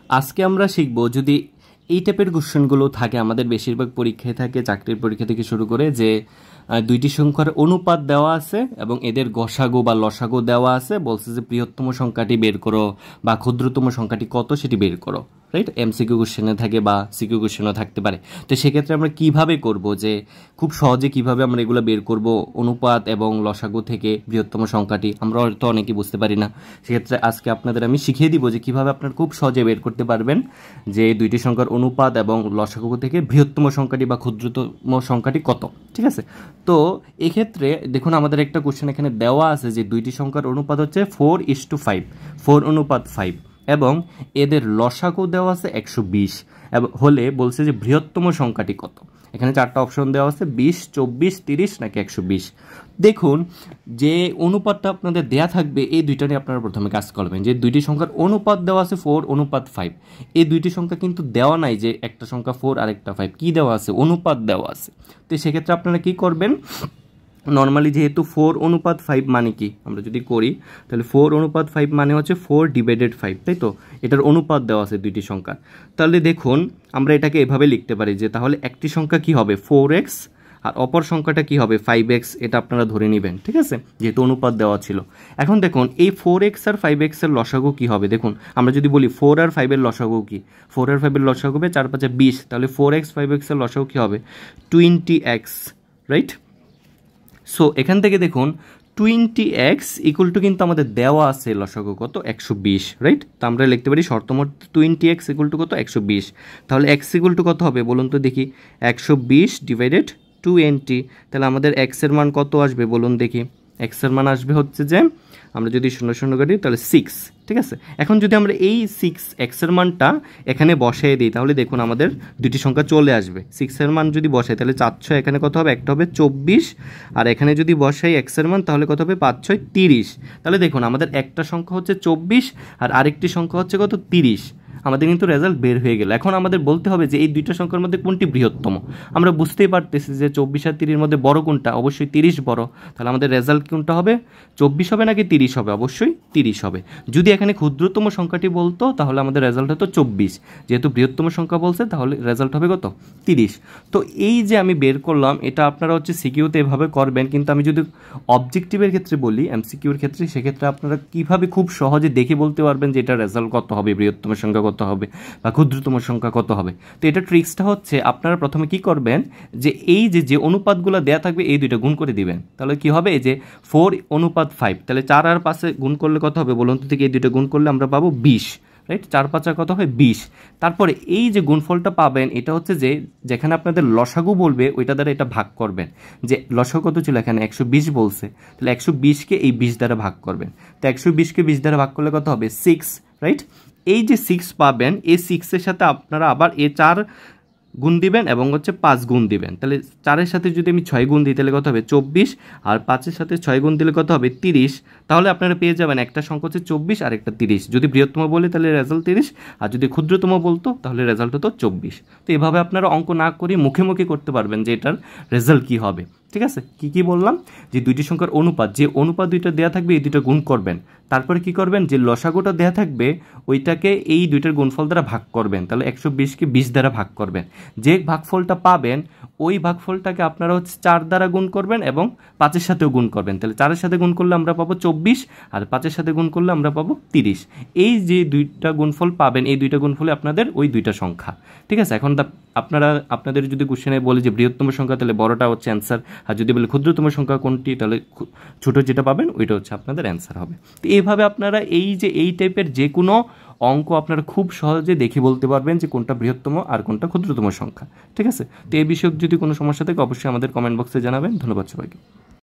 আজকে আমরা শিখব যদি এই টাইপের কোশ্চেনগুলো থাকে, আমাদের বেশিরভাগ পরীক্ষায় থাকে, চাকরির পরীক্ষা থেকে শুরু করে, যে দুইটি সংখ্যার অনুপাত দেওয়া আছে এবং এদের গসাগু বা লসাগু দেওয়া আছে, বলছে যে বৃহত্তম সংখ্যাটি বের করো বা ক্ষুদ্রতম সংখ্যাটি কত সেটি বের করো, রাইট? এমসিকিউ কোশ্চেনে থাকে বা সিকিউ কোশ্চেনও থাকতে পারে। তো সেক্ষেত্রে আমরা কিভাবে করব, যে খুব সহজে কিভাবে আমরা এগুলো বের করব, অনুপাত এবং লসাগু থেকে বৃহত্তম সংখ্যাটি আমরা হয়তো অনেকেই বুঝতে পারি না। সেক্ষেত্রে আজকে আপনাদের আমি শিখিয়ে দিব যে কিভাবে আপনারা খুব সহজে বের করতে পারবেন যে দুইটি সংখ্যার অনুপাত এবং লসাগু থেকে বৃহত্তম সংখ্যাটি বা ক্ষুদ্রতম সংখ্যাটি কত। ঠিক আছে, তো এক্ষেত্রে দেখুন আমাদের একটা কোশ্চেন এখানে দেওয়া আছে যে দুইটি সংখ্যার অনুপাত হচ্ছে 4:5, 4:5 এবং এদের লসাগু দেওয়া আছে 120 এবং হলে বলছে যে বৃহত্তম সংখ্যাটি কত। এখানে চারটা অপশন দেওয়া আছে 20, 24, 30 নাকি 120। দেখুন যে অনুপাতটা আপনাদের দেয়া থাকবে এই দুইটা নিয়ে আপনারা প্রথমে কাজ করবেন। যে দুইটি সংখ্যার অনুপাত দেওয়া আছে 4:5, এই দুইটি সংখ্যা কিন্তু দেওয়া নাই যে একটা সংখ্যা 4 আর একটা 5, কি দেওয়া আছে? অনুপাত দেওয়া আছে। তো সেক্ষেত্রে আপনারা কি করবেন, নর্মালি যেহেতু 4:5 মানে কি আমরা যদি করি তাহলে 4:5 মানে হচ্ছে 4/5, তাই তো? এটার অনুপাত দেওয়া আছে দুইটি সংখ্যা। তাহলে দেখুন আমরা এটাকে এভাবে লিখতে পারি যে তাহলে একটি সংখ্যা কি হবে 4x আর অপর সংখ্যাটা কি হবে 5x, এটা আপনারা ধরে নেবেন। ঠিক আছে, যেহেতু অনুপাত দেওয়া ছিল। এখন দেখুন এই 4x আর 5x এর লসাগু কি হবে, দেখুন আমরা যদি বলি 4 আর 5 এর লসাগু কি, 4 আর 5 এর লসাগু হবে 4 5 20, তাহলে 4x 5x এর লসাগু কি হবে 20x, রাইট? সো এখান থেকে দেখুন 20x ইকুয়াল টু কিন্তু আমাদের দেওয়া আছে লসাগু কত 120, রাইট? তো আমরা লিখতে পারি শর্তমত 20x ইকুয়াল টু কত 120। তাহলে x ইকুয়াল টু কত হবে বলুন তো দেখি, 120 ডিভাইডেড 20। তাহলে আমাদের x এর মান কত আসবে বলুন দেখি, x এর মান আসবে হচ্ছে যে আমরা যদি 0 0 কাটি তাহলে 6। ঠিক আছে, এখন যদি আমরা এই 6x এর মানটা এখানে বসাই দিই তাহলে দেখুন আমাদের দুটি সংখ্যা চলে আসবে। 6 এর মান যদি বসাই তাহলে 4 6 এখানে কত হবে, একটা হবে 24, আর এখানে যদি বসাই x এর মান তাহলে কত হবে 5 6 30। তাহলে দেখুন আমাদের একটা সংখ্যা হচ্ছে 24 আর আরেকটি সংখ্যা হচ্ছে কত 30। আমাদের কিন্তু রেজাল্ট বের হয়ে গেল। এখন আমাদের বলতে হবে যে এই দুইটা সংখ্যার মধ্যে কোনটি বৃহত্তম। আমরা বুঝতেই পারতেছি যে 24 আর 30 এর মধ্যে বড় কোনটা, অবশ্যই 30 বড়। তাহলে আমাদের রেজাল্ট কোনটা হবে, 24 হবে নাকি 30 হবে? অবশ্যই 30 হবে। যদি এখানে ক্ষুদ্রতম সংখ্যাটি বলতো তাহলে আমাদের রেজাল্ট হতো 24, যেহেতু বৃহত্তম সংখ্যা বলছে তাহলে রেজাল্ট হবে কত 30। তো এই যে আমি বের করলাম এটা আপনারা হচ্ছে সিকিউতে এভাবে করবেন, কিন্তু আমি যদি অবজেক্টিভের ক্ষেত্রে বলি, এমসিকিউর ক্ষেত্রে, সেক্ষেত্রে আপনারা কিভাবে খুব সহজে দেখে বলতে পারবেন যে এটা রেজাল্ট কত হবে, বৃহত্তম সংখ্যা কত হবে বা ক্ষুদ্রতম সংখ্যা কত হবে। তো এটা ট্রিক্সটা হচ্ছে আপনারা প্রথমে কি করবেন, যে এই যে অনুপাতগুলো দেয়া থাকবে এই দুইটা গুণ করে দিবেন। তাহলে কি হবে, এই যে 4:5, তাহলে 4 আর 5 গুণ করলে কত হবে বলুন তো থেকে, এই দুইটা গুণ করলে আমরা পাবো 20, রাইট? 4 5 কত হয় 20। তারপরে এই যে গুণফলটা পাবেন এটা হচ্ছে যে যেখানে আপনাদের লসাগু বলবে ওইটা দ্বারা এটা ভাগ করবেন। যে লসাগু কত ছিল এখানে 120 বলছে, তাহলে 120কে এই 20 দ্বারা ভাগ করবেন। তো 120কে 20 দ্বারা ভাগ করলে কত হবে 6, রাইট? এই যে 6 পাবেন, এই 6 এর সাথে আপনারা আবার এ 4 গুণ দিবেন এবং হচ্ছে 5 গুণ দিবেন। তাহলে 4-এর সাথে যদি আমি 6 গুণ দিই তাহলে কত হবে 24, আর 5-এর সাথে 6 গুণ দিলে কত হবে 30। তাহলে আপনারা পেয়ে যাবেন একটা সংখ্যা হচ্ছে 24 আর একটা 30। যদি বৃহত্তম বলে তাহলে রেজাল্ট 30, আর যদি ক্ষুদ্রতম বলতো তাহলে রেজাল্ট হতো 24। তো এভাবে আপনারা অঙ্ক না করে মুখে মুখে করতে পারবেন যে এটার রেজাল্ট কী হবে। ঠিক আছে, কি বললাম, যে দুইটি সংখ্যার অনুপাত, যে অনুপাত দুইটা দেয়া থাকবে এই দুইটা গুণ করবেন। তারপরে কি করবেন, যে লসাগুটা দেয়া থাকবে ওইটাকে এই দুইটার গুণফল দ্বারা ভাগ করবেন। তাহলে 120কে 20 দ্বারা ভাগ করবেন। যে ভাগফলটা পাবেন ওই ভাগফলটাকে আপনারা হচ্ছে 4 দ্বারা গুণ করবেন এবং 5-এর সাথেও গুণ করবেন। তাহলে 4-এর সাথে গুণ করলে আমরা পাবো 24, আর 5-এর সাথে গুণ করলে আমরা পাবো 30। এই যে দুইটা গুণফল পাবেন, এই দুইটা গুণফলে আপনাদের ওই দুইটা সংখ্যা। ঠিক আছে, এখন আপনাদের যদি কোশ্চেনে বলে যে বৃহত্তম সংখ্যা তাহলে বড়টা হচ্ছে অ্যান্সার, আর যদি বলে ক্ষুদ্রতম সংখ্যা কোনটি তাহলে ছোট যেটা পাবেন ওইটা হচ্ছে আপনাদের অ্যান্সার হবে। তো এইভাবে আপনারা এই টাইপের যে কোনো অঙ্ক আপনারা খুব সহজে দেখে বলতে পারবেন যে কোনটা বৃহত্তম আর কোনটা ক্ষুদ্রতম সংখ্যা। ঠিক আছে, তো এই বিষয়ে যদি কোনো সমস্যা থাকে অবশ্যই আমাদের কমেন্ট বক্সে জানাবেন। ধন্যবাদ সবাইকে।